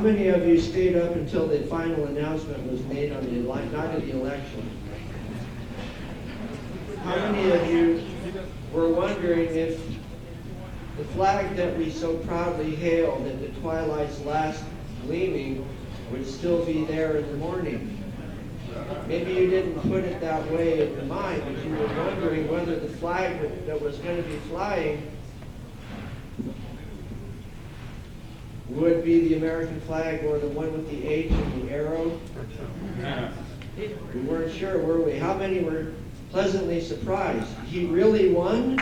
many of you stayed up until the final announcement was made on the night of the election? How many of you were wondering if the flag that we so proudly hailed at the twilight's last gleaming would still be there in the morning? Maybe you didn't put it that way in your mind, but you were wondering whether the flag that was going to be flying would be the American flag or the one with the H and the arrow. We weren't sure, were we? How many were pleasantly surprised? He really won?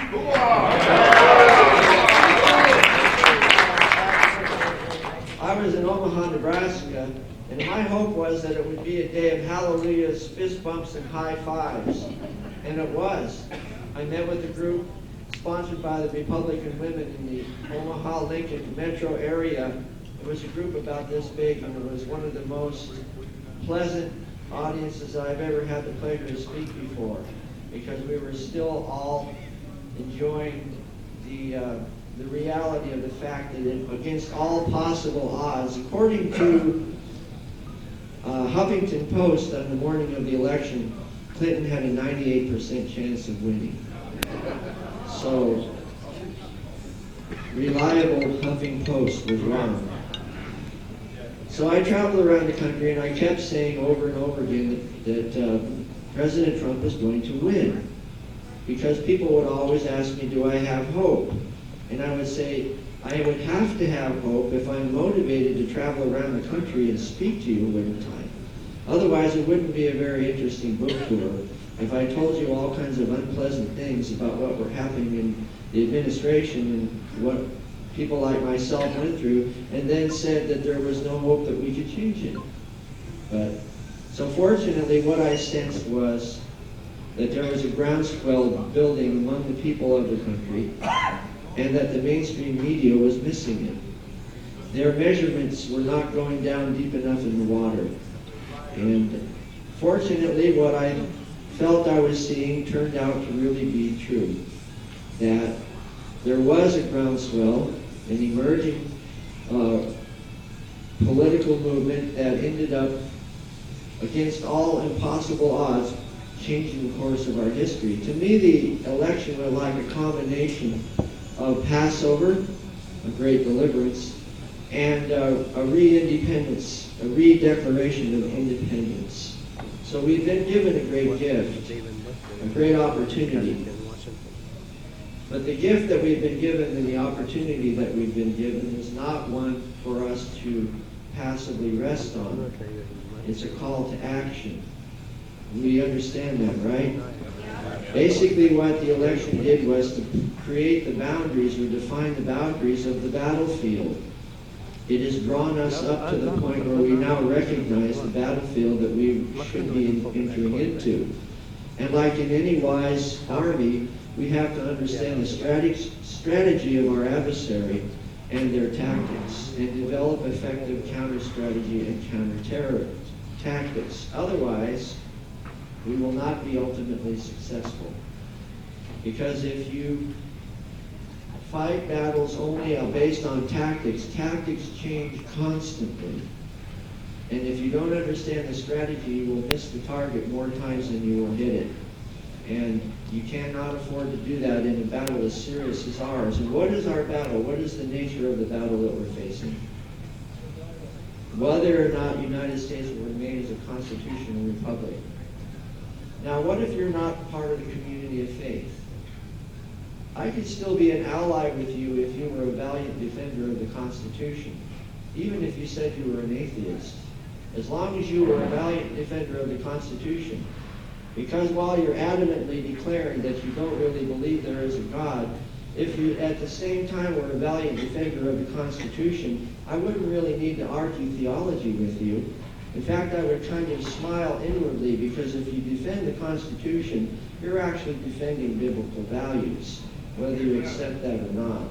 I was in Omaha, Nebraska, and my hope was that it would be a day of hallelujahs, fist bumps, and high fives. And it was. I met with a group sponsored by the Republican women in the Omaha-Lincoln metro area. It was a group about this big, and it was one of the most pleasant audiences I've ever had the pleasure to speak before, because we were still all enjoying the reality of the fact that against all possible odds, according to Huffington Post on the morning of the election, Clinton had a 98% chance of winning. So, reliable Huffington Post was wrong. So I traveled around the country and I kept saying over and over again that President Trump was going to win. Because people would always ask me, do I have hope? And I would say, I would have to have hope if I'm motivated to travel around the country and speak to you, wouldn't I? Otherwise, it wouldn't be a very interesting book tour if I told you all kinds of unpleasant things about what were happening in the administration and what people like myself went through, and then said that there was no hope that we could change it. But, so fortunately, what I sensed was that there was a groundswell building among the people of the country, and that the mainstream media was missing it. Their measurements were not going down deep enough in the water. And fortunately, what I felt I was seeing turned out to really be true. That there was a groundswell, an emerging political movement that ended up, against all impossible odds, changing the course of our history. To me, the election was like a combination of Passover, a great deliverance, and a re-independence, a re-declaration of independence. So we've been given a great gift, a great opportunity. But the gift that we've been given and the opportunity that we've been given is not one for us to passively rest on. It's a call to action. We understand that, right? Basically what the election did was to create the boundaries or define the boundaries of the battlefield. It has drawn us up to the point where we now recognize the battlefield that we should be entering into. And like in any wise army, we have to understand the strategy of our adversary and their tactics, and develop effective counter-strategy and counter-terror tactics. Otherwise, we will not be ultimately successful. Because if you fight battles only based on tactics, tactics change constantly. And if you don't understand the strategy, you will miss the target more times than you will hit it. And you cannot afford to do that in a battle as serious as ours. And what is our battle? What is the nature of the battle that we're facing? Whether or not the United States will remain as a constitutional republic. Now, what if you're not part of the community of faith? I could still be an ally with you if you were a valiant defender of the Constitution, even if you said you were an atheist, as long as you were a valiant defender of the Constitution. Because while you're adamantly declaring that you don't really believe there is a God, if you at the same time were a valiant defender of the Constitution, I wouldn't really need to argue theology with you. In fact, I would kind of smile inwardly, because if you defend the Constitution, you're actually defending biblical values, whether you accept that or not.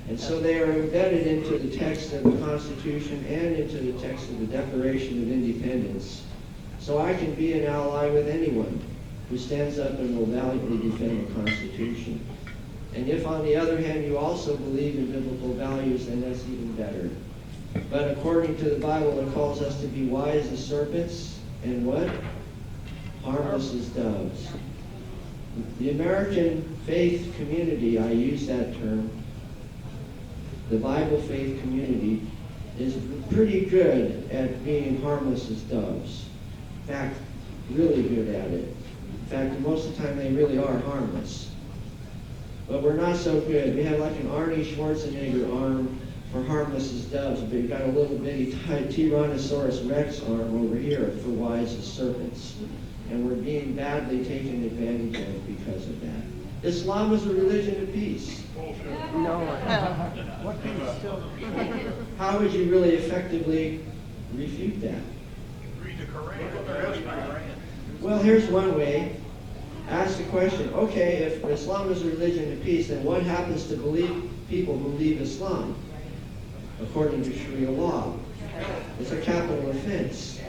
And so they are embedded into the text of the Constitution and into the text of the Declaration of Independence. So I can be an ally with anyone who stands up and will valiantly defend the Constitution. And if, on the other hand, you also believe in biblical values, then that's even better. But according to the Bible, it calls us to be wise as serpents and what? Harmless as doves. The American faith community, I use that term, the Bible faith community, is pretty good at being harmless as doves. In fact, really good at it. In fact, most of the time they really are harmless. But we're not so good. We have like an Arnie Schwarzenegger arm for harmless as doves, but you've got a little bitty Tyrannosaurus Rex arm over here for wise as serpents. And we're being badly taken advantage of because of that. Islam is a religion of peace. No. What peace? Still? How would you really effectively refute that? Read the Quran. Well, here's one way. Ask the question, okay, if Islam is a religion of peace, then what happens to people who leave Islam according to Sharia law? It's a capital offense.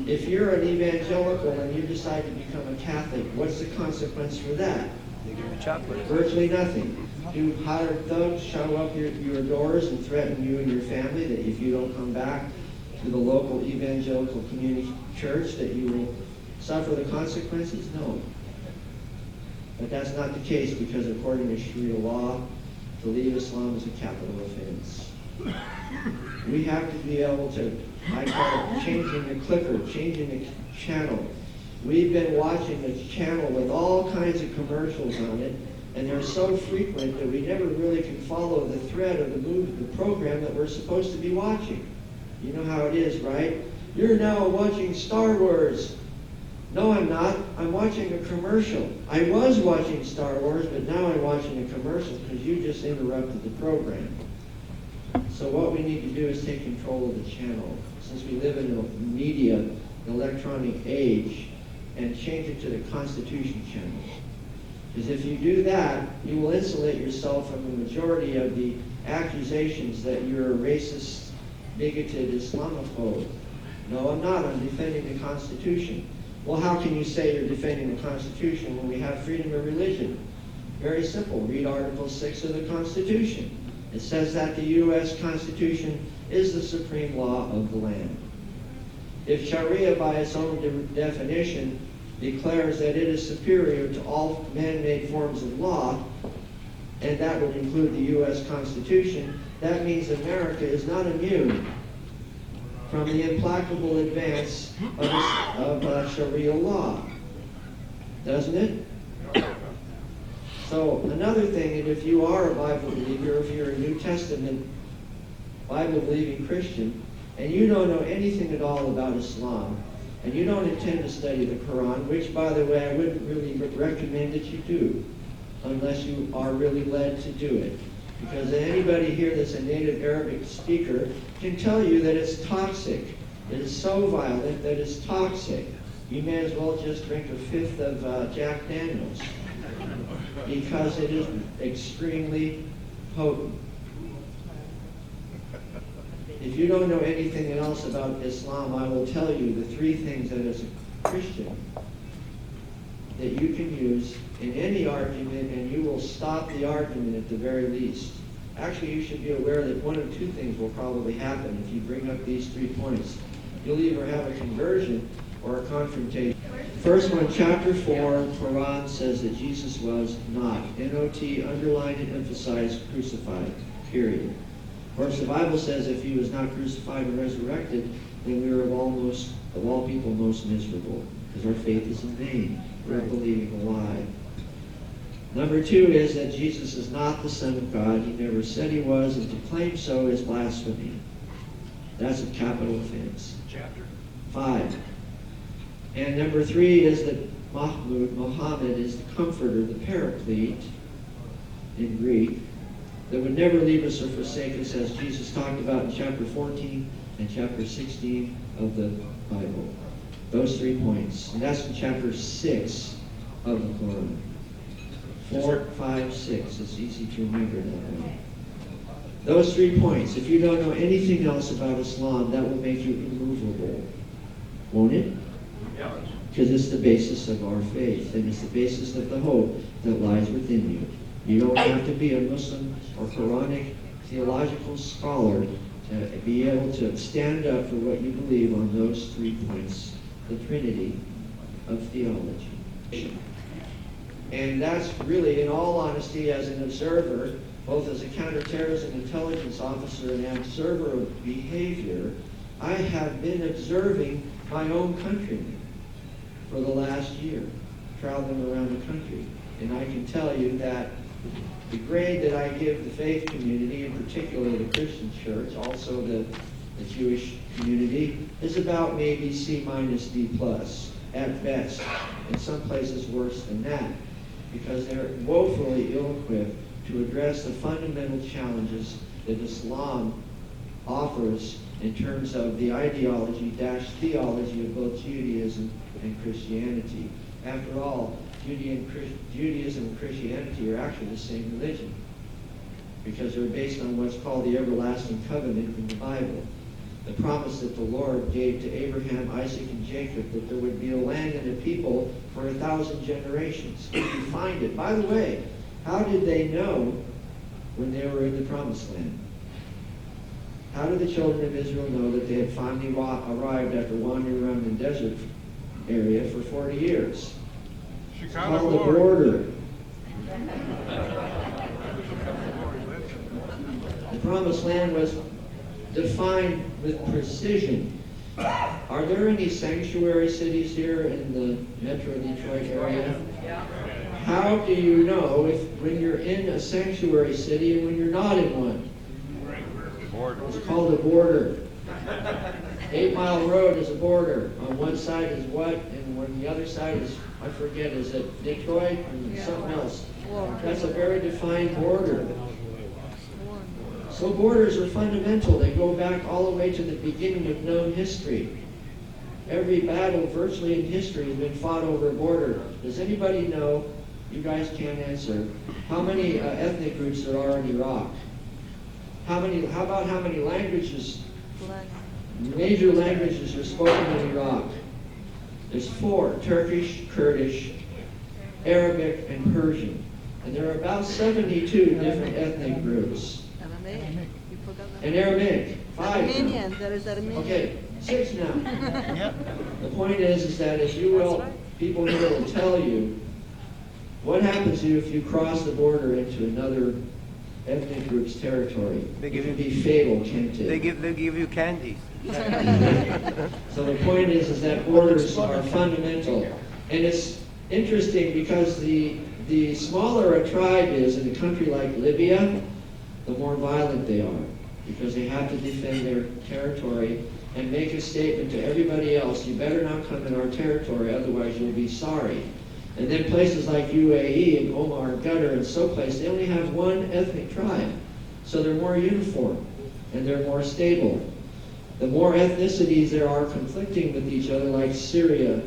If you're an evangelical and you decide to become a Catholic, what's the consequence for that? They give you chocolate. Virtually nothing. Do hired thugs show up your doors and threaten you and your family that if you don't come back to the local evangelical community church that you will suffer the consequences? No. But that's not the case because according to Sharia law, to leave Islam is a capital offense. We have to be able to, I call it changing the clicker, changing the channel. We've been watching this channel with all kinds of commercials on it, and they're so frequent that we never really can follow the thread of the program that we're supposed to be watching. You know how it is, right? You're now watching Star Wars. No, I'm not. I'm watching a commercial. I was watching Star Wars, but now I'm watching a commercial because you just interrupted the program. So what we need to do is take control of the channel. Since we live in a media, electronic age, and change it to the Constitution channel. Because if you do that, you will insulate yourself from the majority of the accusations that you're a racist, bigoted Islamophobe. No, I'm not. I'm defending the Constitution. Well, how can you say you're defending the Constitution when we have freedom of religion? Very simple. Read Article 6 of the Constitution. It says that the U.S. Constitution is the supreme law of the land. If Sharia, by its own definition, declares that it is superior to all man-made forms of law, and that would include the U.S. Constitution, that means America is not immune from the implacable advance of Sharia law. Doesn't it? So another thing, and if you are a Bible believer, if you're a New Testament Bible-believing Christian, and you don't know anything at all about Islam, and you don't intend to study the Quran, which, by the way, I wouldn't really recommend that you do, unless you are really led to do it. Because anybody here that's a native Arabic speaker can tell you that it's toxic. It is so violent that it's toxic. You may as well just drink a fifth of Jack Daniels, because it is extremely potent. If you don't know anything else about Islam, I will tell you the three things that as a Christian that you can use in any argument, and you will stop the argument at the very least. Actually, you should be aware that one of two things will probably happen if you bring up these 3 points. You'll either have a conversion or a confrontation. First one, chapter 4, Quran says that Jesus was not, N-O-T, underlined and emphasized, crucified, period. Of course, the Bible says if he was not crucified and resurrected, then we were of all people most miserable, because our faith is in vain. We're believing a lie. Number 2 is that Jesus is not the Son of God. He never said he was, and to claim so is blasphemy. That's a capital offense. Chapter 5. And number 3 is that Muhammad is the comforter, the paraclete in Greek, that would never leave us or forsake us, as Jesus talked about in chapter 14 and chapter 16 of the Bible. Those 3 points. And that's in chapter 6 of the Quran. 4, 5, 6. It's easy to remember that way. Those 3 points. If you don't know anything else about Islam, that will make you immovable. Won't it? Yeah. Because it's the basis of our faith, and it's the basis of the hope that lies within you. You don't have to be a Muslim or Quranic theological scholar be able to stand up for what you believe on those 3 points, the Trinity of theology. And that's really, in all honesty, as an observer, both as a counterterrorism intelligence officer and an observer of behavior, I have been observing my own countrymen for the last year, traveling around the country. And I can tell you that the grade that I give the faith community, in particular the Christian church, also the Jewish community, is about maybe C minus D plus at best, in some places worse than that, because they're woefully ill-equipped to address the fundamental challenges that Islam offers in terms of the ideology-theology of both Judaism and Christianity. After all, Judaism and Christianity are actually the same religion, because they're based on what's called the everlasting covenant in the Bible, the promise that the Lord gave to Abraham, Isaac, and Jacob, that there would be a land and a people for 1,000 generations. If you find it. By the way, how did they know when they were in the promised land? How did the children of Israel know that they had finally arrived after wandering around the desert area for 40 years? It's called the border. The promised land was defined with precision. Are there any sanctuary cities here in the Metro Detroit area? How do you know when you're in a sanctuary city and when you're not in one? It's called a border. 8 Mile Road is a border. On one side is what, and on the other side is, I forget, is it Detroit or something else? That's a very defined border. So borders are fundamental. They go back all the way to the beginning of known history. Every battle virtually in history has been fought over a border. Does anybody know, you guys can't answer, how many ethnic groups there are in Iraq? How about how many languages, major languages are spoken in Iraq? There's 4, Turkish, Kurdish, Arabic, and Persian. And there are about 72 different ethnic groups. And Aramaic, 5 Armenian, now. there is Armenian. Okay, 6 now. The point is that if you will, people here will tell you what happens if you cross the border into another ethnic group's territory. It can be fatal, can't it? They give you candies. So the point is that borders are fundamental. And it's interesting because the smaller a tribe is in a country like Libya, the more violent they are, because they have to defend their territory and make a statement to everybody else, you better not come in our territory, otherwise you'll be sorry. And then places like UAE and Omar and Qatar and so place, they only have one ethnic tribe. So they're more uniform and they're more stable. The more ethnicities there are conflicting with each other, like Syria,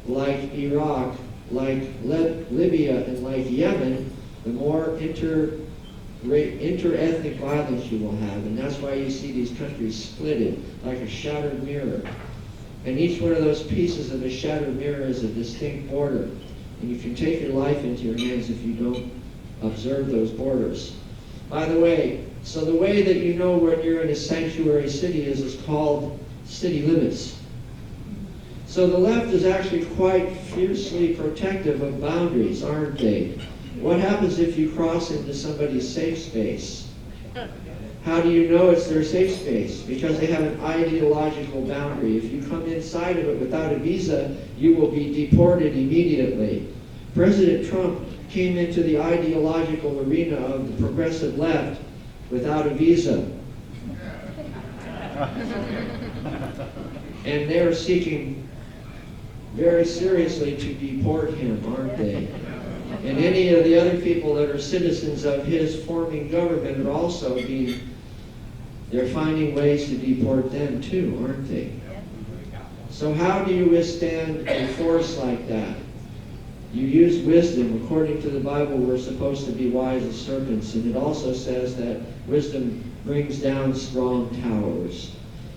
like Iraq, like Libya, and like Yemen, the more inter-ethnic violence you will have. And that's why you see these countries splitted like a shattered mirror. And each one of those pieces of a shattered mirror is a distinct border. And you can take your life into your hands if you don't observe those borders. By the way, so the way that you know when you're in a sanctuary city is called city limits. So the left is actually quite fiercely protective of boundaries, aren't they? What happens if you cross into somebody's safe space? How do you know it's their safe space? Because they have an ideological boundary. If you come inside of it without a visa, you will be deported immediately. President Trump came into the ideological arena of the progressive left without a visa. And they're seeking very seriously to deport him, aren't they? And any of the other people that are citizens of his forming government are also they're finding ways to deport them too, aren't they? So how do you withstand a force like that? You use wisdom. According to the Bible, we're supposed to be wise as serpents, and it also says that wisdom brings down strong towers.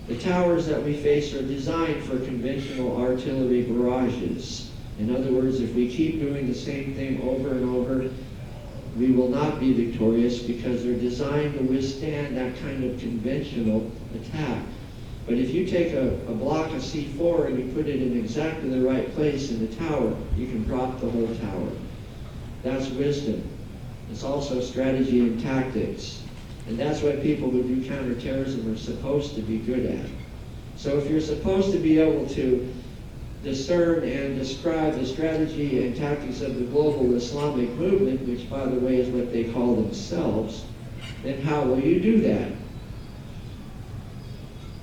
The towers that we face are designed for conventional artillery barrages. In other words, if we keep doing the same thing over and over, we will not be victorious because they're designed to withstand that kind of conventional attack. But if you take a block of C4 and you put it in exactly the right place in the tower, you can drop the whole tower. That's wisdom. It's also strategy and tactics. And that's what people who do counterterrorism are supposed to be good at. So if you're supposed to be able to discern and describe the strategy and tactics of the global Islamic movement, which by the way is what they call themselves, then how will you do that?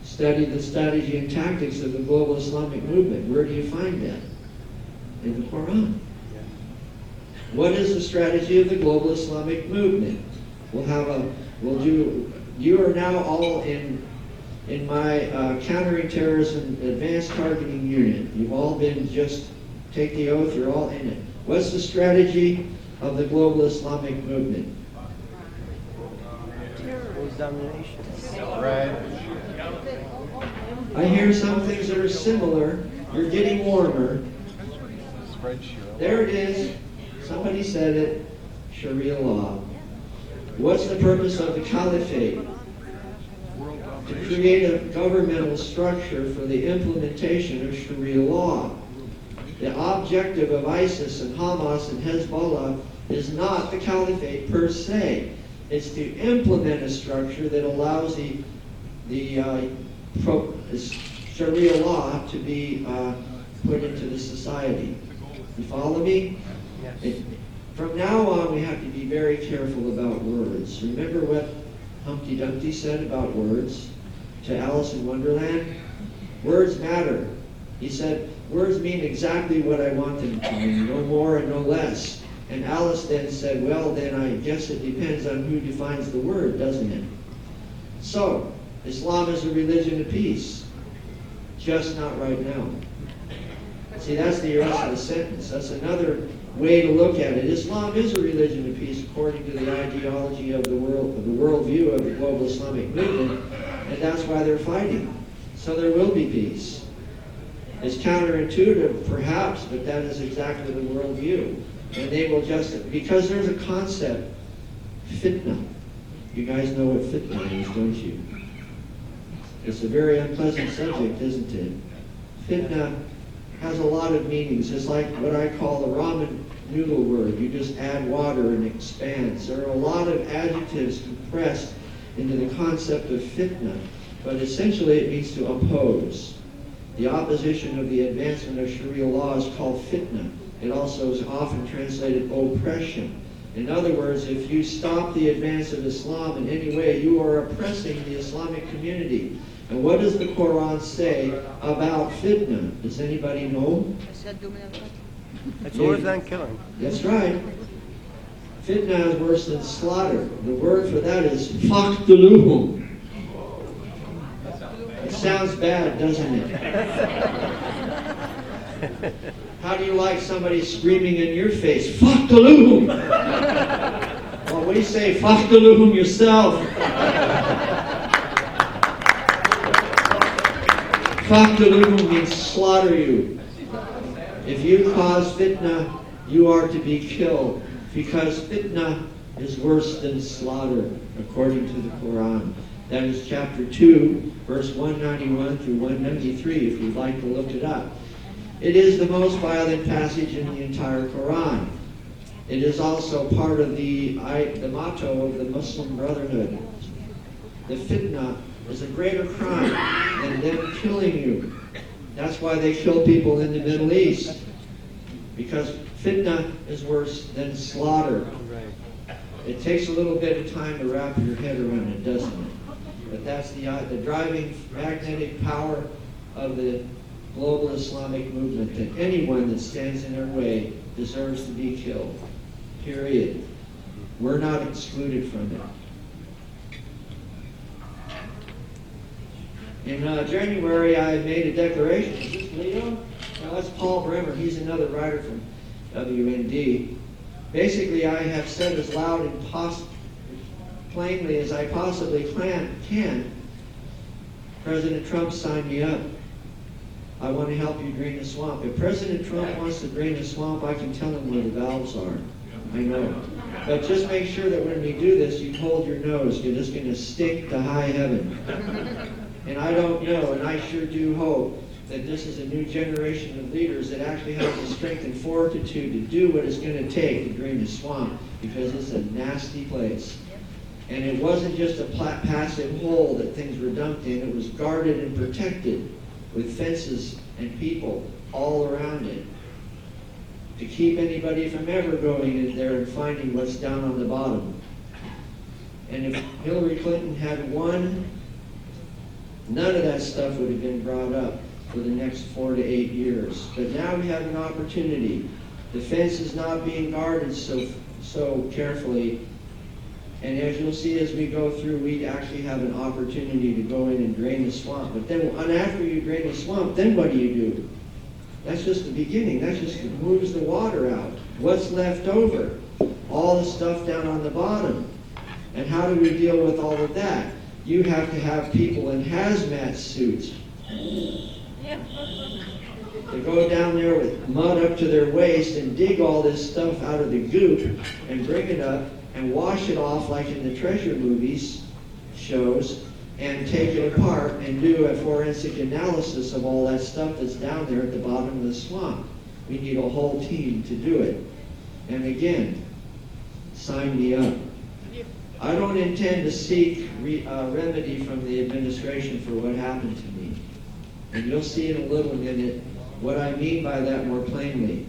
Study the strategy and tactics of the global Islamic movement. Where do you find that? In the Quran. What is the strategy of the global Islamic movement? You are now all in my countering terrorism advanced targeting unit. You've all been take the oath, you're all in it. What's the strategy of the global Islamic movement? Domination. I hear some things that are similar. You're getting warmer. There it is. Somebody said it. Sharia law. What's the purpose of the caliphate? To create a governmental structure for the implementation of Sharia law. The objective of ISIS and Hamas and Hezbollah is not the caliphate per se. It's to implement a structure that allows the Sharia law to be put into the society. You follow me? Yes. From now on, we have to be very careful about words. Remember what Humpty Dumpty said about words to Alice in Wonderland? Words matter. He said, words mean exactly what I want them to mean, no more and no less. And Alice then said, well, then I guess it depends on who defines the word, doesn't it? So, Islam is a religion of peace, just not right now. See, that's the rest of the sentence. That's another way to look at it. Islam is a religion of peace according to the ideology of the worldview of the global Islamic movement, and that's why they're fighting. So there will be peace. It's counterintuitive, perhaps, but that is exactly the worldview. And they will because there's a concept, fitna. You guys know what fitna is, don't you? It's a very unpleasant subject, isn't it? Fitna has a lot of meanings. It's like what I call the ramen noodle word. You just add water and it expands. There are a lot of adjectives compressed into the concept of fitna, but essentially it means to oppose. The opposition of the advancement of Sharia law is called fitna. It also is often translated oppression. In other words, if you stop the advance of Islam in any way, you are oppressing the Islamic community. And what does the Quran say about fitna? Does anybody know? It's worse than killing. That's right. Fitna is worse than slaughter. The word for that is faqtuluhum. It sounds bad, doesn't it? How do you like somebody screaming in your face, faqtuluhum? Well, we say faqtuluhum yourself. Faqtuluhum means slaughter you. If you cause fitna, you are to be killed, because fitna is worse than slaughter, according to the Quran. That is chapter 2, verse 191 through 193, if you'd like to look it up. It is the most violent passage in the entire Quran. It is also part of the motto of the Muslim Brotherhood. The fitna is a greater crime than them killing you. That's why they kill people in the Middle East. Because fitna is worse than slaughter. It takes a little bit of time to wrap your head around it, doesn't it? But that's the driving magnetic power of the global Islamic movement, that anyone that stands in their way deserves to be killed. Period. We're not excluded from it. In January, I made a declaration. Is this Leo? No, that's Paul Bremer. He's another writer from WND. Basically, I have said as loud and plainly as I possibly can, President Trump signed me up. I want to help you drain the swamp. If President Trump wants to drain the swamp, I can tell him where the valves are. I know. But just make sure that when we do this, you hold your nose, because it's going to stink to high heaven. And I don't know, and I sure do hope that this is a new generation of leaders that actually have the strength and fortitude to do what it's going to take to drain the swamp, because it's a nasty place. And it wasn't just a passive hole that things were dumped in. It was guarded and protected with fences and people all around it to keep anybody from ever going in there and finding what's down on the bottom. And if Hillary Clinton had won, none of that stuff would have been brought up for the next 4 to 8 years. But now we have an opportunity. The fence is not being guarded so carefully. And as you'll see as we go through, we actually have an opportunity to go in and drain the swamp. But then, and after you drain the swamp, then what do? That's just the beginning. That just moves the water out. What's left over? All the stuff down on the bottom. And how do we deal with all of that? You have to have people in hazmat suits to go down there with mud up to their waist and dig all this stuff out of the goop and bring it up and wash it off like in the treasure movies shows, and take it apart and do a forensic analysis of all that stuff that's down there at the bottom of the swamp. We need a whole team to do it. And again, sign me up. I don't intend to seek remedy from the administration for what happened to me. And you'll see in a little minute what I mean by that more plainly.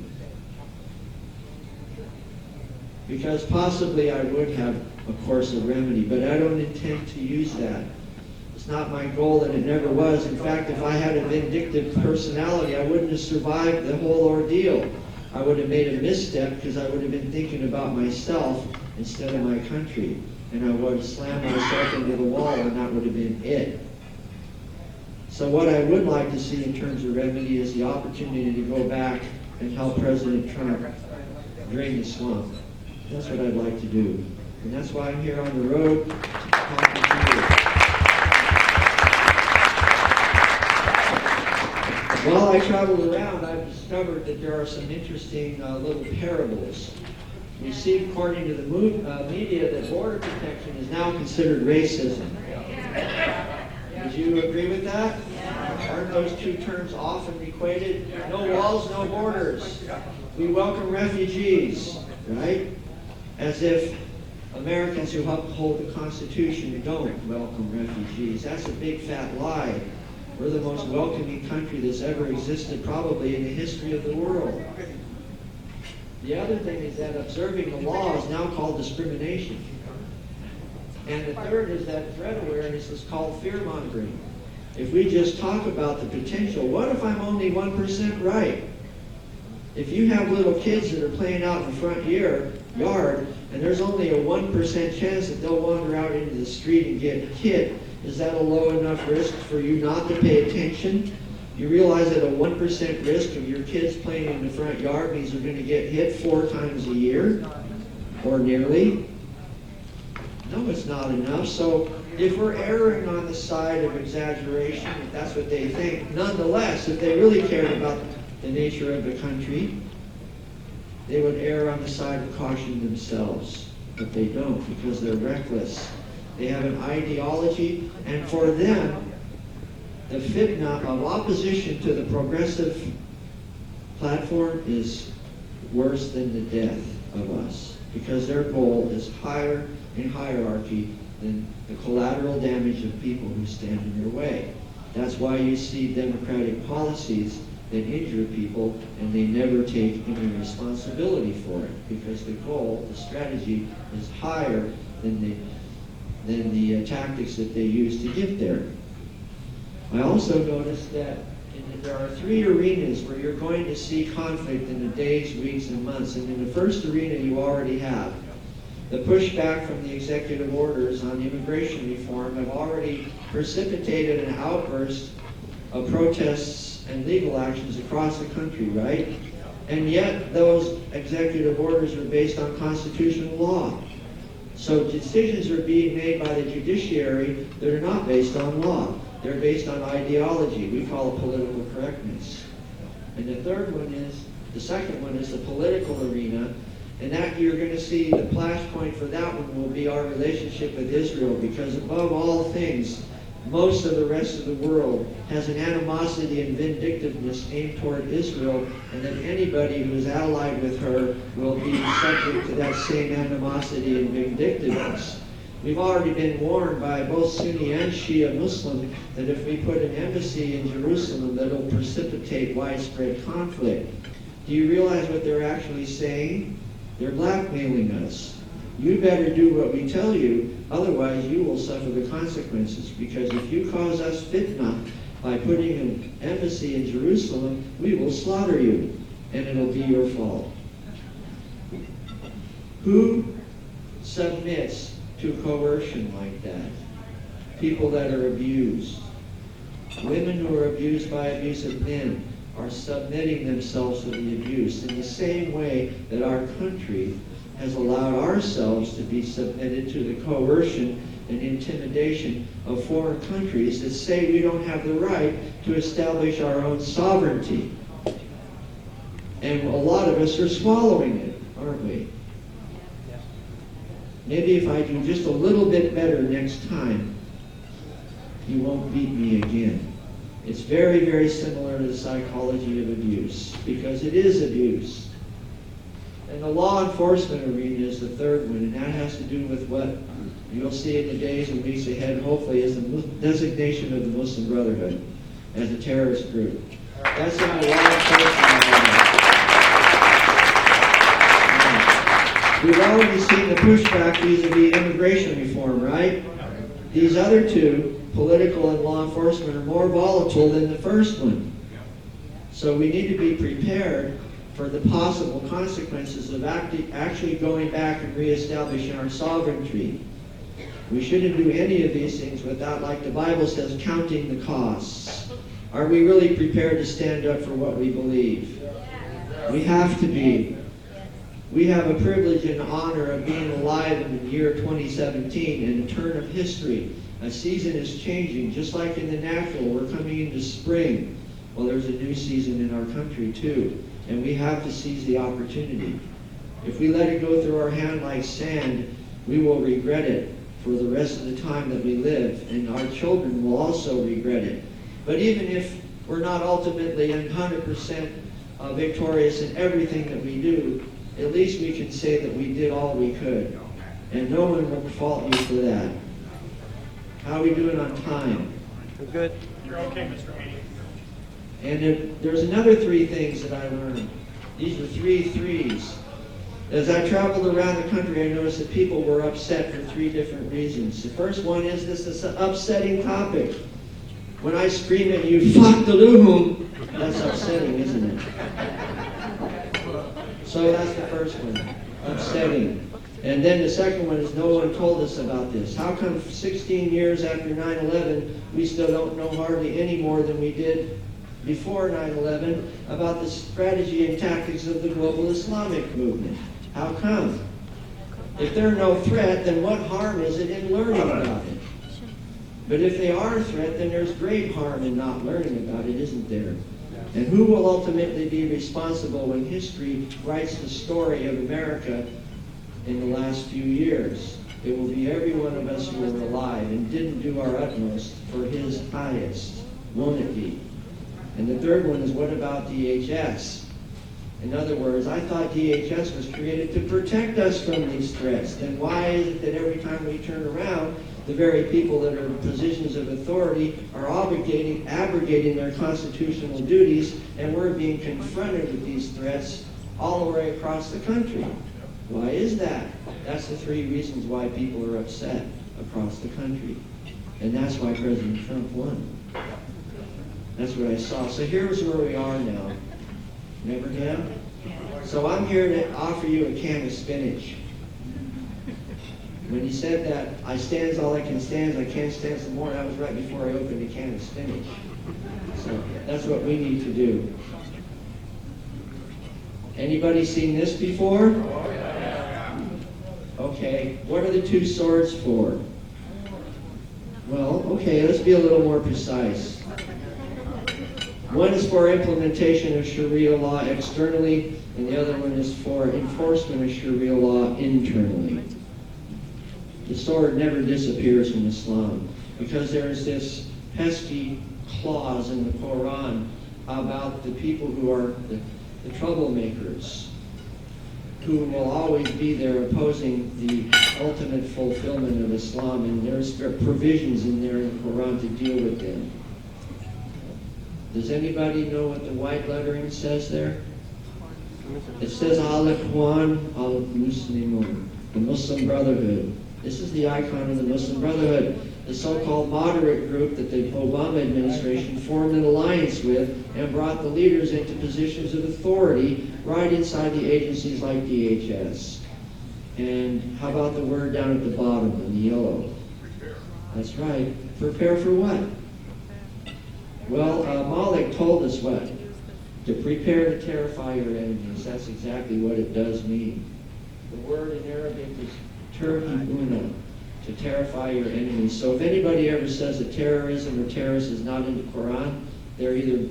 Because possibly I would have, of course, a remedy, but I don't intend to use that. It's not my goal, and it never was. In fact, if I had a vindictive personality, I wouldn't have survived the whole ordeal. I would have made a misstep because I would have been thinking about myself instead of my country. And I would have slammed myself into the wall, and that would have been it. So what I would like to see in terms of remedy is the opportunity to go back and help President Trump drain the swamp. That's what I'd like to do. And that's why I'm here on the road talking to you. While I traveled around, I've discovered that there are some interesting little parables. We see, according to the media, that border protection is now considered racism. Would you agree with that? Aren't those two terms often equated? No walls, no borders. We welcome refugees, right? As if Americans who uphold the Constitution don't welcome refugees. That's a big fat lie. We're the most welcoming country that's ever existed, probably in the history of the world. The other thing is that observing the law is now called discrimination. And the third is that threat awareness is called fear-mongering. If we just talk about the potential, what if I'm only 1% right? If you have little kids that are playing out in the front yard, and there's only a 1% chance that they'll wander out into the street and get hit, is that a low enough risk for you not to pay attention? You realize that a 1% risk of your kids playing in the front yard means they're going to get hit 4 times a year, or nearly? No, it's not enough. So if we're erring on the side of exaggeration, if that's what they think, nonetheless, if they really cared about the nature of the country, they would err on the side of caution themselves. But they don't, because they're reckless. They have an ideology, and for them, the fitna of opposition to the progressive platform is worse than the death of us, because their goal is higher in hierarchy than the collateral damage of people who stand in their way. That's why you see democratic policies that injure people, and they never take any responsibility for it, because the goal, the strategy, is higher than the tactics that they use to get there. I also noticed that there are 3 arenas where you're going to see conflict in the days, weeks, and months. And in the first arena, you already have. The pushback from the executive orders on immigration reform have already precipitated an outburst of protests and legal actions across the country, right? And yet, those executive orders are based on constitutional law. So decisions are being made by the judiciary that are not based on law. They're based on ideology. We call it political correctness. And the second one is the political arena. And that you're going to see the flashpoint for that one will be our relationship with Israel, because above all things, most of the rest of the world has an animosity and vindictiveness aimed toward Israel, and that anybody who is allied with her will be subject to that same animosity and vindictiveness. We've already been warned by both Sunni and Shia Muslim that if we put an embassy in Jerusalem, that it'll precipitate widespread conflict. Do you realize what they're actually saying? They're blackmailing us. You better do what we tell you, otherwise you will suffer the consequences. Because if you cause us fitna by putting an embassy in Jerusalem, we will slaughter you, and it'll be your fault. Who submits to coercion like that? People that are abused. Women who are abused by abusive men are submitting themselves to the abuse in the same way that our country has allowed ourselves to be submitted to the coercion and intimidation of foreign countries that say we don't have the right to establish our own sovereignty. And a lot of us are swallowing it, aren't we? Maybe if I do just a little bit better next time, you won't beat me again. It's very, very similar to the psychology of abuse, because it is abuse. And the law enforcement arena is the third one, and that has to do with what you'll see in the days and weeks ahead, hopefully, is the designation of the Muslim Brotherhood as a terrorist group. That's in the law enforcement arena. We've already seen the pushback vis-a-vis immigration reform, right? These other two, political and law enforcement, are more volatile than the first one. So we need to be prepared for the possible consequences of actually going back and reestablishing our sovereignty. We shouldn't do any of these things without, like the Bible says, counting the costs. Are we really prepared to stand up for what we believe? We have to be. We have a privilege and honor of being alive in the year 2017, in a turn of history. A season is changing, just like in the natural. We're coming into spring. Well, there's a new season in our country too, and we have to seize the opportunity. If we let it go through our hand like sand, we will regret it for the rest of the time that we live, and our children will also regret it. But even if we're not ultimately 100% victorious in everything that we do, at least we can say that we did all we could, and no one will fault you for that. How are we doing on time? We're good. You're okay, Mr. Haney. And there's another three things that I learned. These are three threes. As I traveled around the country, I noticed that people were upset for three different reasons. The first one is this is an upsetting topic. When I scream at you, fuck the loom, that's upsetting, isn't it? So that's the first one, upsetting. And then the second one is no one told us about this. How come 16 years after 9/11, we still don't know hardly any more than we did before 9/11 about the strategy and tactics of the global Islamic movement? How come? If they're no threat, then what harm is it in learning about it? But if they are a threat, then there's great harm in not learning about it, isn't there? And who will ultimately be responsible when history writes the story of America in the last few years? It will be every one of us who were alive and didn't do our utmost for his highest, won't it be? And the third one is, what about DHS? In other words, I thought DHS was created to protect us from these threats. Then why is it that every time we turn around, the very people that are in positions of authority are abrogating their constitutional duties, and we're being confronted with these threats all the way across the country? Why is that? That's the three reasons why people are upset across the country. And that's why President Trump won. That's what I saw. So here's where we are now. Remember him? So I'm here to offer you a can of spinach. When he said that, I stands all I can stand, I can't stand some more, that was right before I opened a can of spinach. So that's what we need to do. Anybody seen this before? Okay, what are the two swords for? Well, okay, let's be a little more precise. One is for implementation of Sharia law externally, and the other one is for enforcement of Sharia law internally. The sword never disappears from Islam, because there is this pesky clause in the Quran about the people who are the troublemakers, who will always be there opposing the ultimate fulfillment of Islam, and there's provisions in there in the Quran to deal with them. Does anybody know what the white lettering says there? It says Al-Ikhwan al-Muslimun, the Muslim Brotherhood. This is the icon of the Muslim Brotherhood, the so-called moderate group that the Obama administration formed an alliance with and brought the leaders into positions of authority right inside the agencies like DHS. And how about the word down at the bottom in the yellow? Prepare. That's right. Prepare for what? Well, Malik told us what? To prepare to terrify your enemies. That's exactly what it does mean. The word in Arabic is turhibuna, to terrify your enemies. So if anybody ever says that terrorism or terrorists is not in the Quran, they're either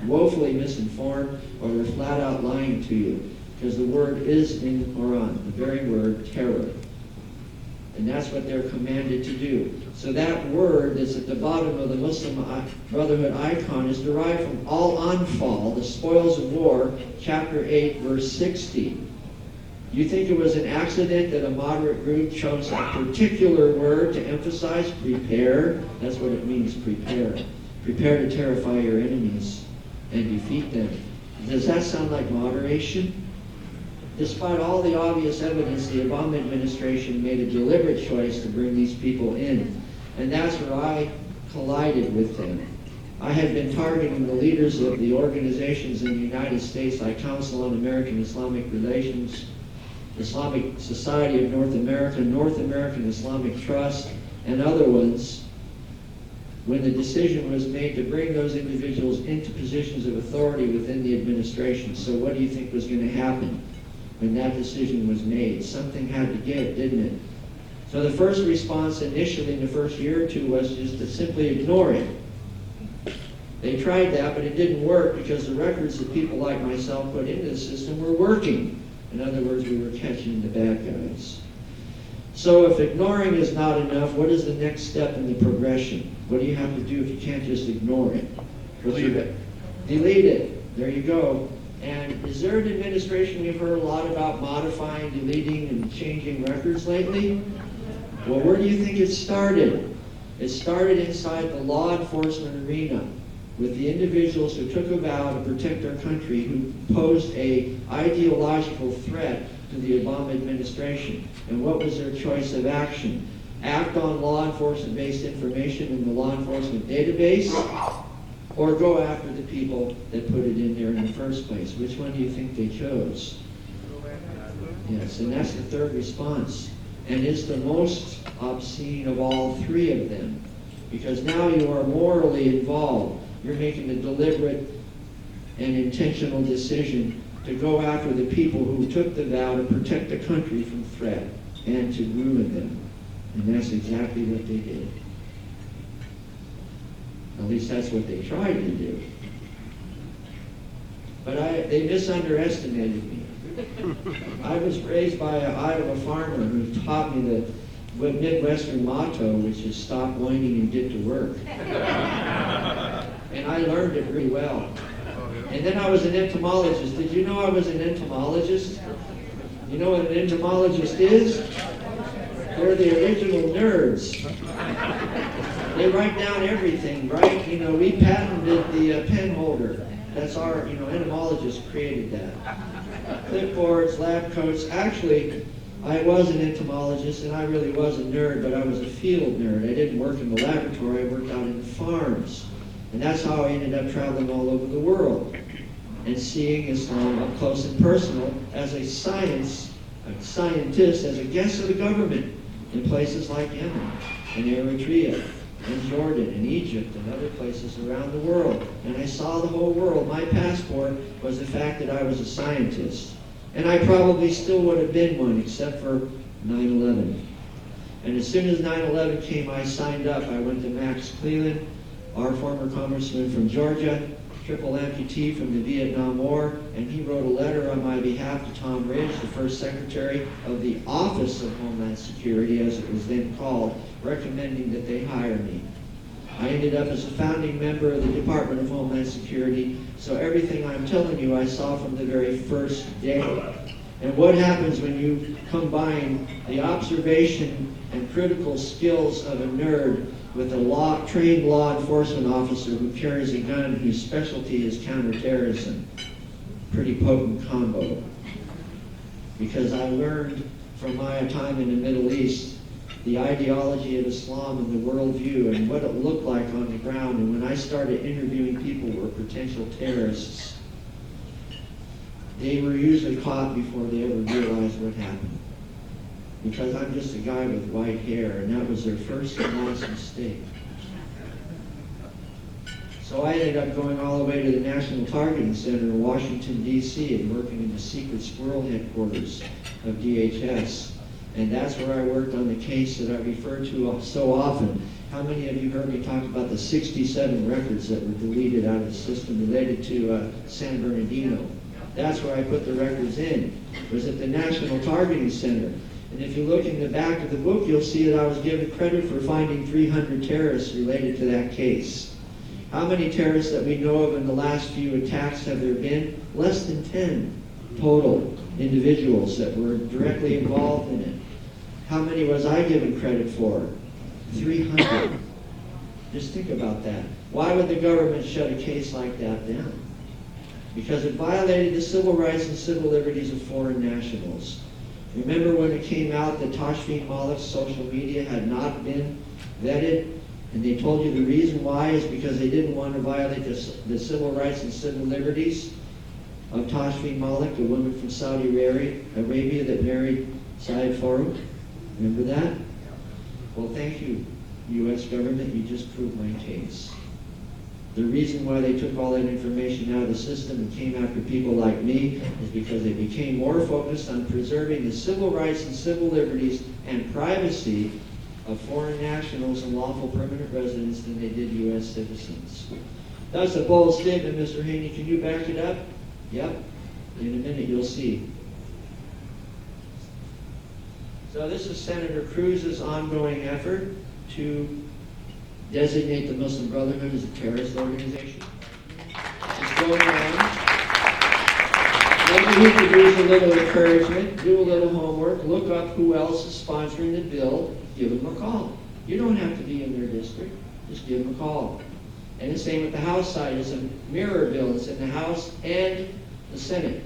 woefully misinformed or they're flat out lying to you. Because the word is in the Quran, the very word terror. And that's what they're commanded to do. So that word that's at the bottom of the Muslim Brotherhood icon is derived from Al-Anfal, the spoils of war, chapter 8, verse 60. You think it was an accident that a moderate group chose a particular word to emphasize? Prepare. That's what it means, prepare. Prepare to terrify your enemies and defeat them. Does that sound like moderation? Despite all the obvious evidence, the Obama administration made a deliberate choice to bring these people in. And that's where I collided with them. I had been targeting the leaders of the organizations in the United States like Council on American Islamic Relations, Islamic Society of North America, North American Islamic Trust, and other ones, when the decision was made to bring those individuals into positions of authority within the administration. So what do you think was going to happen when that decision was made? Something had to give, didn't it? So the first response initially in the first year or two was just to simply ignore it. They tried that, but it didn't work because the records that people like myself put into the system were working. In other words, we were catching the bad guys. So if ignoring is not enough, what is the next step in the progression? What do you have to do if you can't just ignore it? Delete it. Delete it. There you go. And is there an administration we've heard a lot about modifying, deleting, and changing records lately? Well, where do you think it started? It started inside the law enforcement arena with the individuals who took a vow to protect our country, who posed an ideological threat to the Obama administration. And what was their choice of action? Act on law enforcement-based information in the law enforcement database, or go after the people that put it in there in the first place? Which one do you think they chose? Yes, and that's the third response. And it's the most obscene of all three of them. Because now you are morally involved. You're making a deliberate and intentional decision to go after the people who took the vow to protect the country from threat and to ruin them. And that's exactly what they did. At least that's what they tried to do. But they misunderestimated me. I was raised by an Iowa farmer who taught me the Midwestern motto, which is stop whining and get to work. And I learned it really well. And then I was an entomologist. Did you know I was an entomologist? You know what an entomologist is? They're the original nerds. They write down everything, right? You know, we patented the pen holder. That's our, entomologists created that. Clipboards, lab coats. Actually, I was an entomologist, and I really was a nerd, but I was a field nerd. I didn't work in the laboratory. I worked out in the farms. And that's how I ended up traveling all over the world and seeing Islam up close and personal as a scientist, as a guest of the government in places like Yemen and Eritrea and Jordan and Egypt and other places around the world. And I saw the whole world. My passport was the fact that I was a scientist. And I probably still would have been one except for 9/11. And as soon as 9/11 came, I signed up. I went to Max Cleland, our former congressman from Georgia, triple amputee from the Vietnam War, and he wrote a letter on my behalf to Tom Ridge, the first secretary of the Office of Homeland Security, as it was then called, recommending that they hire me. I ended up as a founding member of the Department of Homeland Security, so everything I'm telling you I saw from the very first day. And what happens when you combine the observation and critical skills of a nerd with a trained law enforcement officer who carries a gun whose specialty is counterterrorism? Pretty potent combo. Because I learned from my time in the Middle East the ideology of Islam and the worldview and what it looked like on the ground. And when I started interviewing people who were potential terrorists, they were usually caught before they ever realized what happened. Because I'm just a guy with white hair, and that was their first and last mistake. So I ended up going all the way to the National Targeting Center in Washington, D.C., and working in the secret squirrel headquarters of DHS. And that's where I worked on the case that I refer to so often. How many of you heard me talk about the 67 records that were deleted out of the system related to San Bernardino? That's where I put the records in. It was at the National Targeting Center. And if you look in the back of the book, you'll see that I was given credit for finding 300 terrorists related to that case. How many terrorists that we know of in the last few attacks have there been? Less than 10 total individuals that were directly involved in it. How many was I given credit for? 300. Just think about that. Why would the government shut a case like that down? Because it violated the civil rights and civil liberties of foreign nationals. Remember when it came out that Tashfeen Malik's social media had not been vetted? And they told you the reason why is because they didn't want to violate the civil rights and civil liberties of Tashfeen Malik, a woman from Saudi Arabia that married Syed Farouk. Remember that? Well, thank you, U.S. government. You just proved my case. The reason why they took all that information out of the system and came after people like me is because they became more focused on preserving the civil rights and civil liberties and privacy of foreign nationals and lawful permanent residents than they did U.S. citizens. That's a bold statement, Mr. Haney. Can you back it up? Yep. In a minute, you'll see. So this is Senator Cruz's ongoing effort to designate the Muslim Brotherhood as a terrorist organization. It's going on. Maybe he could use a little encouragement, do a little homework, look up who else is sponsoring the bill, give them a call. You don't have to be in their district, just give them a call. And the same with the House side. It's a mirror bill. It's in the House and the Senate.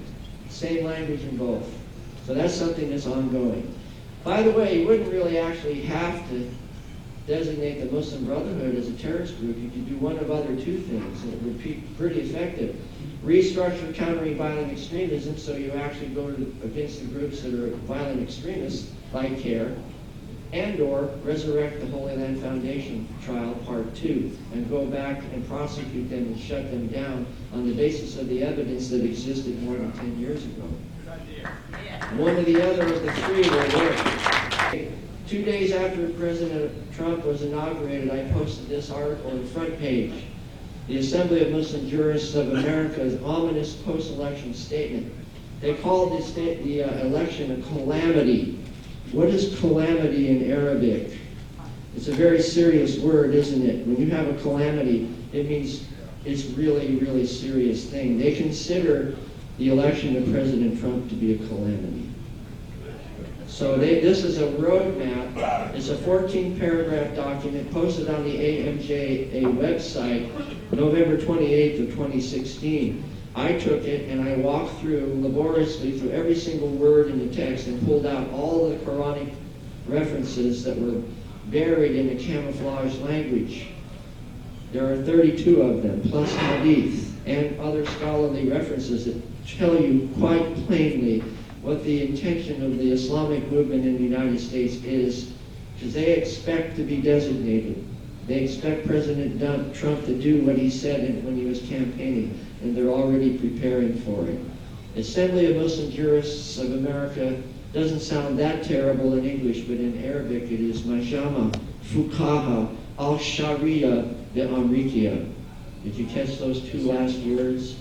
Same language in both. So that's something that's ongoing. By the way, you wouldn't really actually have to designate the Muslim Brotherhood as a terrorist group. You could do one of other two things, and it would be pretty effective. Restructure countering violent extremism, so you actually go against the groups that are violent extremists, like CARE, and or resurrect the Holy Land Foundation trial part 2, and go back and prosecute them and shut them down on the basis of the evidence that existed more than 10 years ago. One or the other of the three will work. 2 days after President Trump was inaugurated, I posted this article on the front page. The Assembly of Muslim Jurists of America's ominous post-election statement. They called the election a calamity. What is calamity in Arabic? It's a very serious word, isn't it? When you have a calamity, it means it's really, really serious thing. They consider the election of President Trump to be a calamity. So this is a roadmap. It's a 14-paragraph document posted on the AMJA website November 28th of 2016. I took it and I walked through laboriously through every single word in the text and pulled out all the Quranic references that were buried in a camouflaged language. There are 32 of them, plus hadith and other scholarly references that tell you quite plainly what the intention of the Islamic movement in the United States is, because they expect to be designated. They expect President Trump to do what he said when he was campaigning, and they're already preparing for it. Assembly of Muslim Jurists of America doesn't sound that terrible in English, but in Arabic it is Majama Fuqaha al-Sharia de Amrikia. Did you catch those two last words?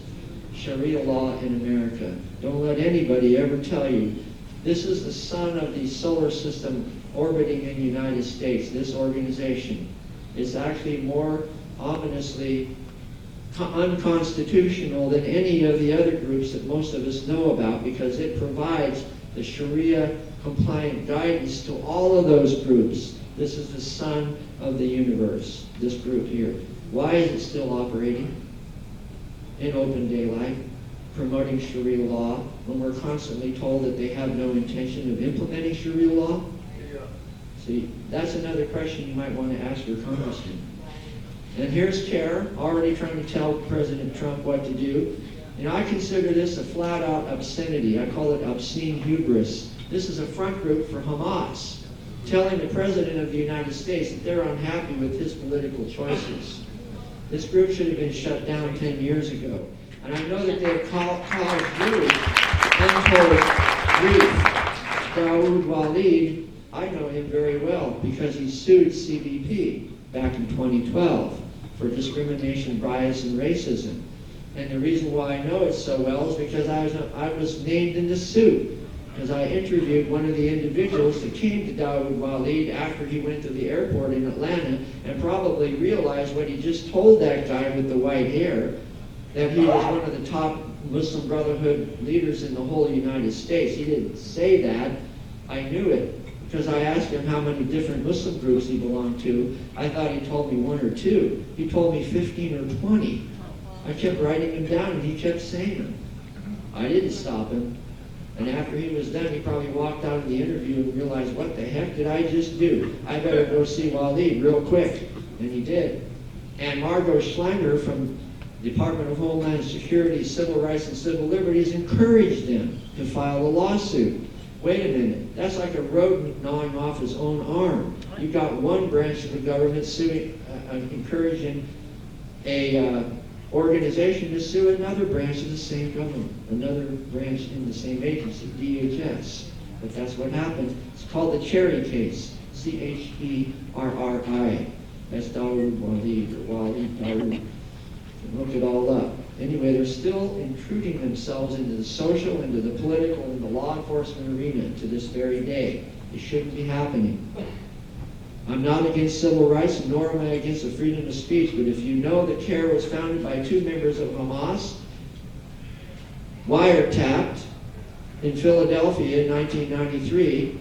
Sharia law in America. Don't let anybody ever tell you. This is the sun of the solar system orbiting in the United States, this organization. It's actually more ominously unconstitutional than any of the other groups that most of us know about, because it provides the Sharia compliant guidance to all of those groups. This is the sun of the universe, this group here. Why is it still operating in open daylight, promoting Sharia law, when we're constantly told that they have no intention of implementing Sharia law? Yeah. See, that's another question you might want to ask your congressman. And here's CARE already trying to tell President Trump what to do. And I consider this a flat-out obscenity. I call it obscene hubris. This is a front group for Hamas, telling the President of the United States that they're unhappy with his political choices. This group should have been shut down 10 years ago. And I know that they have caused really untold grief. Dawood Walid, I know him very well because he sued CBP back in 2012 for discrimination, bias, and racism. And the reason why I know it so well is because I was named in the suit, because I interviewed one of the individuals that came to Dawood Walid after he went to the airport in Atlanta and probably realized what he just told that guy with the white hair, that he was one of the top Muslim Brotherhood leaders in the whole United States. He didn't say that. I knew it because I asked him how many different Muslim groups he belonged to. I thought he told me one or two. He told me 15 or 20. I kept writing them down and he kept saying them. I didn't stop him. And after he was done, he probably walked out of the interview and realized, what the heck did I just do? I better go see Walid real quick. And he did. And Margot Schleimer from Department of Homeland Security, Civil Rights and Civil Liberties encouraged him to file a lawsuit. Wait a minute, that's like a rodent gnawing off his own arm. You've got one branch of the government suing, encouraging a organization to sue another branch of the same government, another branch in the same agency, DHS. But that's what happened. It's called the Cherry case, Cherri. That's Dawood Walid, or Walid Dawood. Look it all up. Anyway, they're still intruding themselves into the social, into the political, and the law enforcement arena to this very day. It shouldn't be happening. I'm not against civil rights, nor am I against the freedom of speech, but if you know that CARE was founded by two members of Hamas, wiretapped in Philadelphia in 1993,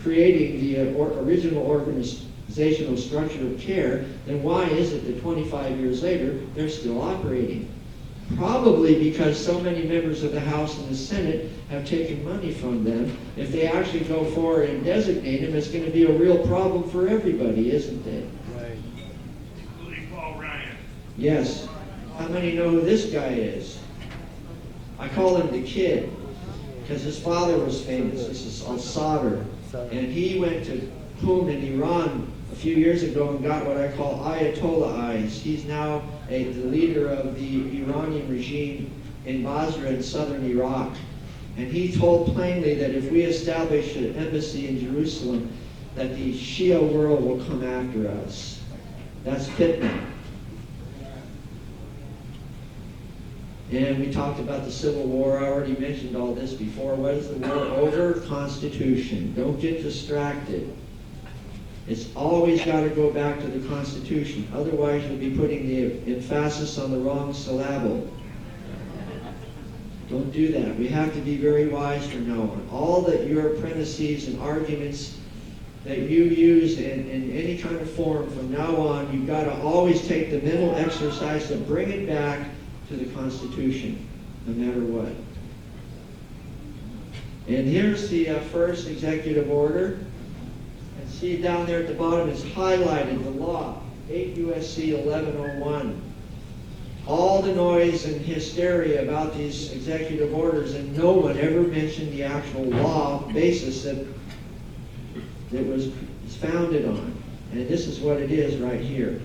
creating the original organizational structure of CARE, then why is it that 25 years later they're still operating? Probably because so many members of the House and the Senate have taken money from them. If they actually go forward and designate them, it's going to be a real problem for everybody, isn't it? Right. Including Paul Ryan. Yes. How many know who this guy is? I call him the Kid because his father was famous. This is al-Sadr. And he went to Qum in Iran a few years ago and got what I call Ayatollah eyes. He's now the leader of the Iranian regime in Basra in southern Iraq. And he told plainly that if we establish an embassy in Jerusalem, that the Shia world will come after us. That's fitna. And we talked about the Civil War. I already mentioned all this before. What is the war over? Constitution. Don't get distracted. It's always got to go back to the Constitution. Otherwise, you'll be putting the emphasis on the wrong syllable. Don't do that. We have to be very wise from now on. All that your premises and arguments that you use in any kind of form from now on, you've got to always take the mental exercise to bring it back to the Constitution, no matter what. And here's the first executive order. And see down there at the bottom, it's highlighted, the law, 8 U.S.C. 1101. All the noise and hysteria about these executive orders, and no one ever mentioned the actual law basis that was founded on. And this is what it is right here.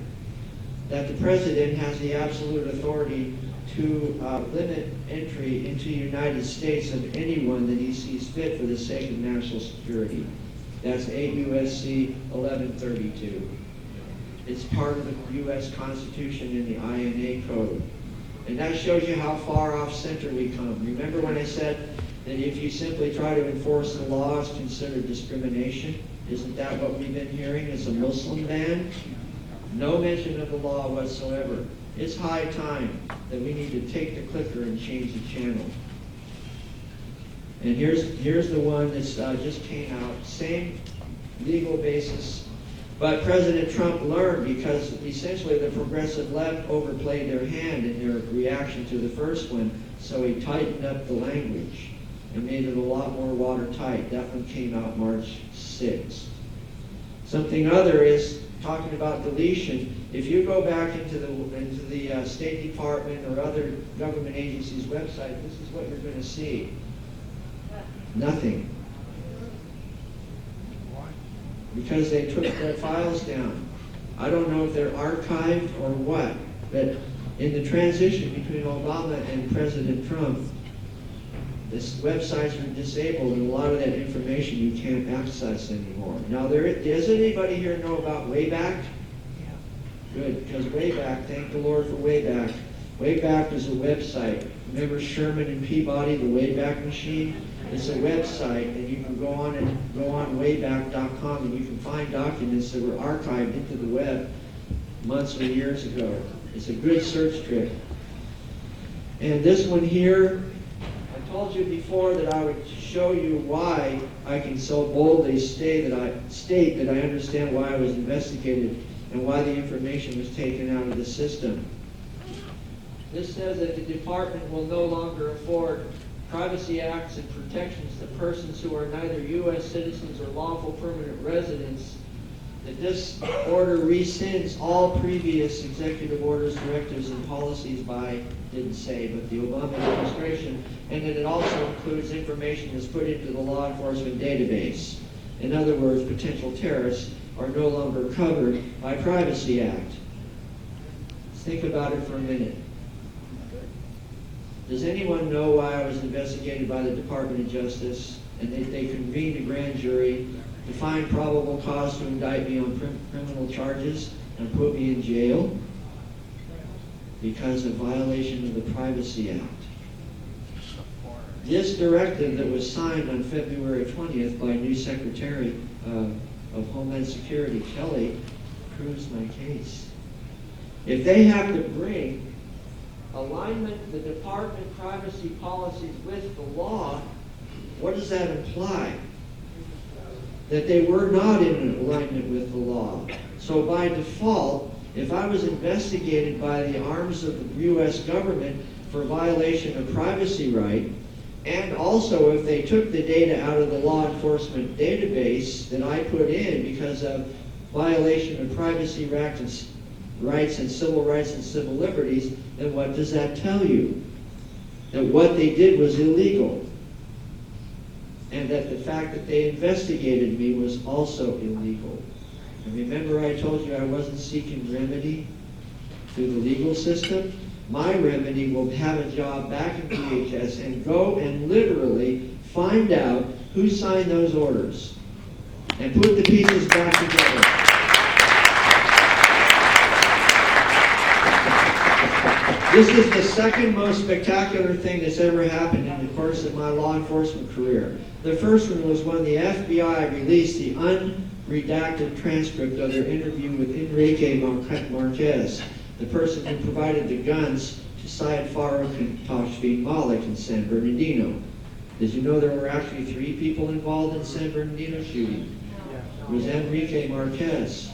That the President has the absolute authority to limit entry into the United States of anyone that he sees fit for the sake of national security. That's 8 U.S.C. 1132. It's part of the U.S. Constitution and the INA Code. And that shows you how far off center we come. Remember when I said that if you simply try to enforce the law, it's considered discrimination? Isn't that what we've been hearing? It's a Muslim ban? No mention of the law whatsoever. It's high time that we need to take the clicker and change the channel. And here's the one that's just came out. Same legal basis. But President Trump learned, because essentially the progressive left overplayed their hand in their reaction to the first one, so he tightened up the language and made it a lot more watertight. That one came out March 6th. Something other is talking about deletion. If you go back into the State Department or other government agencies' website, this is what you're going to see. Nothing. Because they took their files down. I don't know if they're archived or what, but in the transition between Obama and President Trump, this websites were disabled, and a lot of that information you can't access anymore. Now, does anybody here know about Wayback? Good, because Wayback, thank the Lord for Wayback. Wayback is a website. Remember Sherman and Peabody, the Wayback Machine? It's a website, and you can go on wayback.com, and you can find documents that were archived into the web months or years ago. It's a good search trick. And this one here, I told you before that I would show you why I can so boldly state that I understand why I was investigated and why the information was taken out of the system. This says that the department will no longer afford privacy acts and protections to persons who are neither U.S. citizens or lawful permanent residents, that this order rescinds all previous executive orders, directives, and policies by, didn't say, but the Obama administration, and that it also includes information that's put into the law enforcement database. In other words, potential terrorists are no longer covered by Privacy Act. Let's think about it for a minute. Does anyone know why I was investigated by the Department of Justice and they convened a grand jury to find probable cause to indict me on criminal charges and put me in jail? Because of violation of the Privacy Act. This directive that was signed on February 20th by new Secretary of Homeland Security, Kelly, proves my case. If they have to bring alignment, the department privacy policies with the law, what does that imply? That they were not in alignment with the law. So by default, if I was investigated by the arms of the U.S. government for violation of privacy right, and also if they took the data out of the law enforcement database that I put in because of violation of privacy rights and civil rights and civil liberties, then what does that tell you? That what they did was illegal. And that the fact that they investigated me was also illegal. And remember I told you I wasn't seeking remedy through the legal system? My remedy will have a job back in DHS and go and literally find out who signed those orders and put the pieces back together. This is the second most spectacular thing that's ever happened in the course of my law enforcement career. The first one was when the FBI released the unredacted transcript of their interview with Enrique Marquez, the person who provided the guns to Syed Farouk and Tashfeen Malik in San Bernardino. Did you know there were actually 3 people involved in the San Bernardino shooting? It was Enrique Marquez.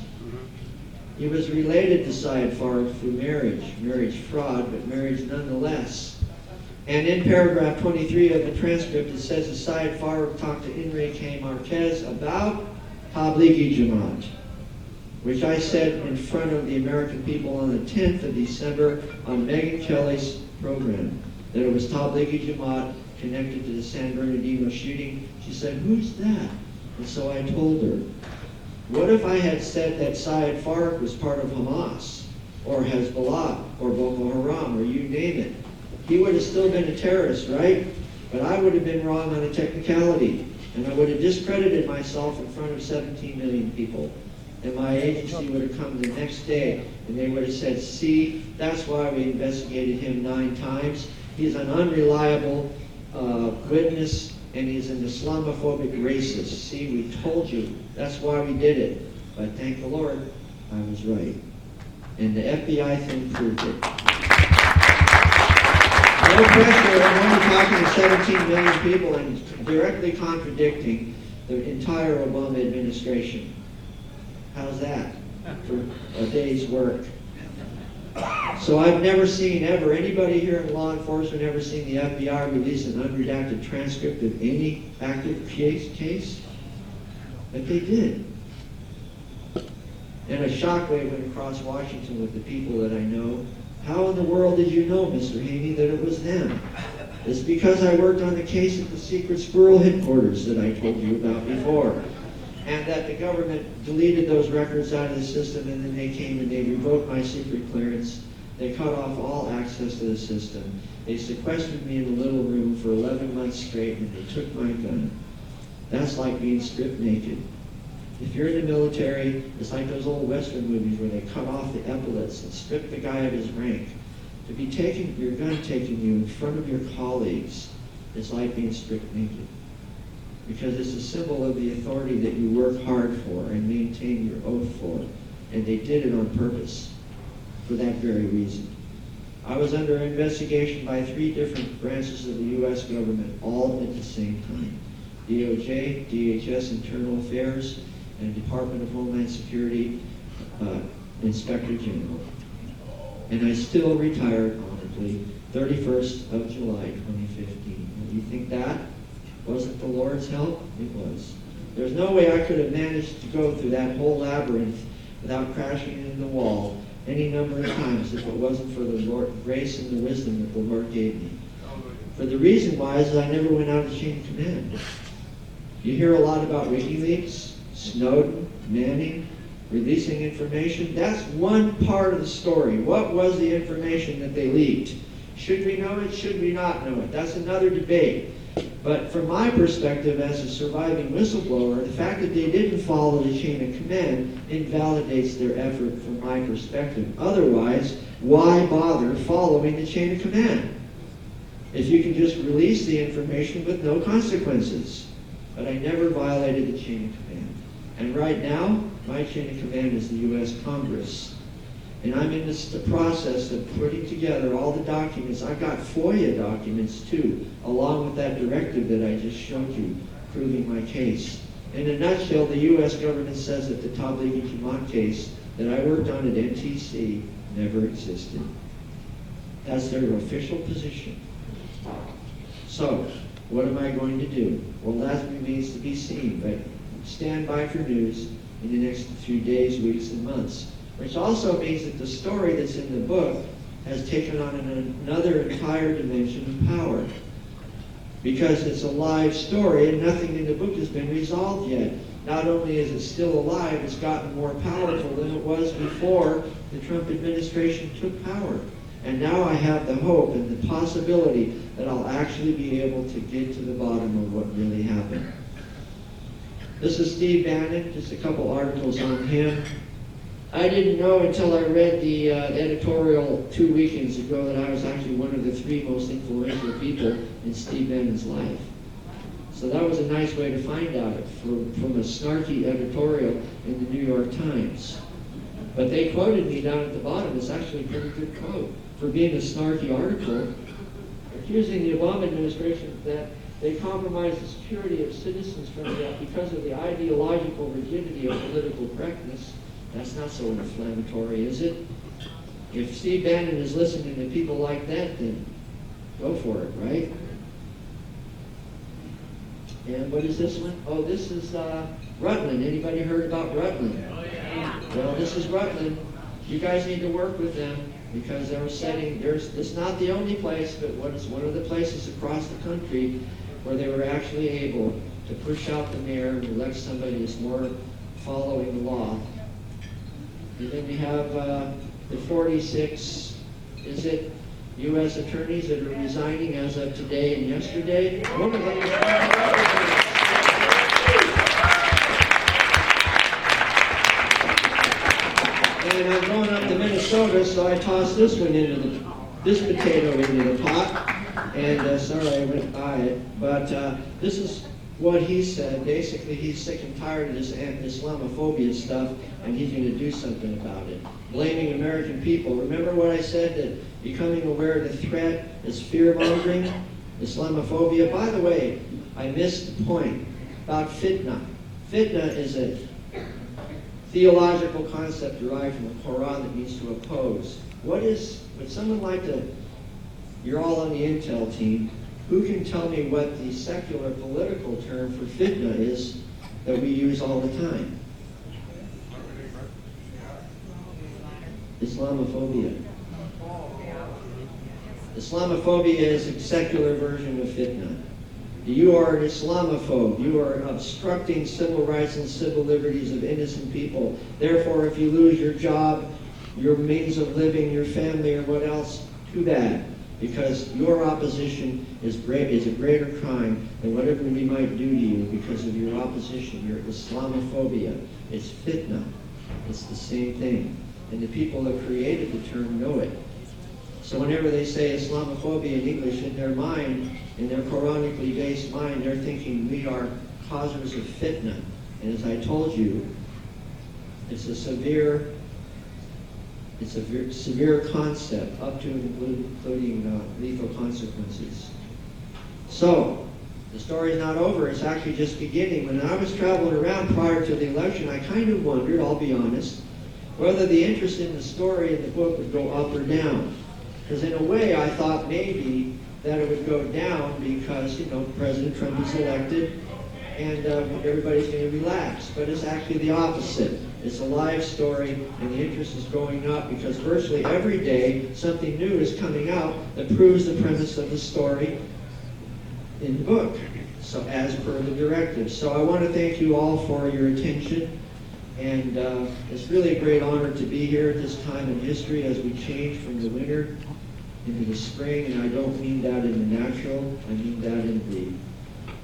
He was related to Syed Farouk through marriage fraud, but marriage nonetheless. And in paragraph 23 of the transcript, it says that Syed Farouk talked to Enrique Marquez about Tablighi Jamaat, which I said in front of the American people on the 10th of December on Megyn Kelly's program, that it was Tablighi Jamaat connected to the San Bernardino shooting. She said, "Who's that?" And so I told her. What if I had said that Syed Farouk was part of Hamas, or Hezbollah, or Boko Haram, or you name it? He would have still been a terrorist, right? But I would have been wrong on a technicality, and I would have discredited myself in front of 17 million people. and my agency would have come the next day, and they would have said, see, that's why we investigated him 9 times. He's an unreliable witness, and he's an Islamophobic racist. See, we told you. That's why we did it. But thank the Lord, I was right. And the FBI thing proved it. No pressure. I'm only talking to 17 million people and directly contradicting the entire Obama administration. How's that for a day's work? So I've never seen ever, anybody here in law enforcement ever seen the FBI release an unredacted transcript of any active case? But they did. And a shockwave went across Washington with the people that I know. How in the world did you know, Mr. Haney, that it was them? It's because I worked on the case at the secret squirrel headquarters that I told you about before. And that the government deleted those records out of the system, and then they came and they revoked my secret clearance. They cut off all access to the system. They sequestered me in a little room for 11 months straight, and they took my gun. That's like being stripped naked. If you're in the military, it's like those old Western movies where they cut off the epaulets and strip the guy of his rank. To be taken, your gun taken you in front of your colleagues, it's like being stripped naked. Because it's a symbol of the authority that you work hard for and maintain your oath for. And they did it on purpose for that very reason. I was under investigation by 3 different branches of the U.S. government, all at the same time. DOJ, DHS Internal Affairs, and Department of Homeland Security Inspector General. And I still retired honorably 31st of July 2015. And you think that wasn't the Lord's help? It was. There's no way I could have managed to go through that whole labyrinth without crashing into the wall any number of times if it wasn't for the Lord, grace and the wisdom that the Lord gave me. For the reason why is I never went out of chain of command. You hear a lot about WikiLeaks, Snowden, Manning, releasing information. That's one part of the story. What was the information that they leaked? Should we know it? Should we not know it? That's another debate. But from my perspective as a surviving whistleblower, the fact that they didn't follow the chain of command invalidates their effort from my perspective. Otherwise, why bother following the chain of command? If you can just release the information with no consequences. But I never violated the chain of command. And right now, my chain of command is the U.S. Congress. And I'm in the process of putting together all the documents. I've got FOIA documents too, along with that directive that I just showed you, proving my case. In a nutshell, the U.S. government says that the Tablighi Jamaat case that I worked on at NTC never existed. That's their official position. So, what am I going to do? Well, that remains to be seen, but stand by for news in the next few days, weeks, and months. Which also means that the story that's in the book has taken on another entire dimension of power. Because it's a live story and nothing in the book has been resolved yet. Not only is it still alive, it's gotten more powerful than it was before the Trump administration took power. And now I have the hope and the possibility that I'll actually be able to get to the bottom of what really happened. This is Steve Bannon, just a couple articles on him. I didn't know until I read the editorial 2 weekends ago that I was actually one of the 3 most influential people in Steve Bannon's life. So that was a nice way to find out it from a snarky editorial in the New York Times. But they quoted me down at the bottom. It's actually a pretty good quote for being a snarky article, accusing the Obama administration that they compromised the security of citizens because of the ideological rigidity of political correctness. That's not so inflammatory, is it? If Steve Bannon is listening to people like that, then go for it, right? And what is this one? Oh, this is Rutland. Anybody heard about Rutland? Oh, yeah. Well, this is Rutland. You guys need to work with them because it's not the only place, but it's one of the places across the country where they were actually able to push out the mayor and elect somebody who's more following the law. And then we have the 46, is it U.S. attorneys that are resigning as of today and yesterday? One of them And I'm going up to Minnesota, so I tossed this potato into the pot. And sorry I went by it, but this is what he said. Basically, he's sick and tired of this Islamophobia stuff, and he's going to do something about it. Blaming American people. Remember what I said, that becoming aware of the threat is fear-mongering, Islamophobia? By the way, I missed the point about fitna. Fitna is a theological concept derived from the Quran that means to oppose. Would someone like to, you're all on the intel team, who can tell me what the secular political term for fitna is that we use all the time? Islamophobia. Islamophobia is a secular version of fitna. You are an Islamophobe. You are obstructing civil rights and civil liberties of innocent people. Therefore, if you lose your job, your means of living, your family, or what else, too bad. Because your opposition is a greater crime than whatever we might do to you because of your opposition, your Islamophobia. It's fitna. It's the same thing. And the people that created the term know it. So whenever they say Islamophobia in English, in their mind, in their Quranically based mind, they're thinking we are causers of fitna. And as I told you, it's a severe concept, up to and including lethal consequences. So, the story's not over, it's actually just beginning. When I was traveling around prior to the election, I kind of wondered, I'll be honest, whether the interest in the story in the book would go up or down. Because in a way, I thought maybe that it would go down because, President Trump is elected and everybody's going to relax. But it's actually the opposite. It's a live story, and the interest is going up because virtually every day something new is coming out that proves the premise of the story in the book, so as per the directive. So I want to thank you all for your attention, and it's really a great honor to be here at this time in history as we change from the winter into the spring, and I don't mean that in the natural, I mean that in the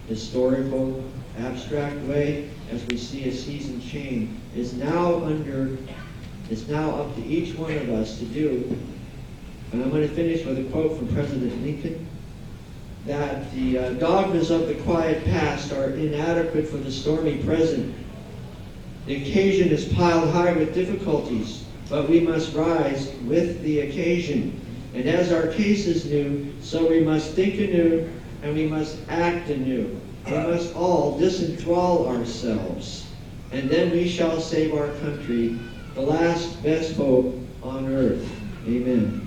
historical, abstract way, as we see a season change. It's now up to each one of us to do, and I'm going to finish with a quote from President Lincoln, that the dogmas of the quiet past are inadequate for the stormy present. The occasion is piled high with difficulties, but we must rise with the occasion. And as our case is new, so we must think anew and we must act anew. We must all disenthrall ourselves, and then we shall save our country, the last best hope on earth. Amen.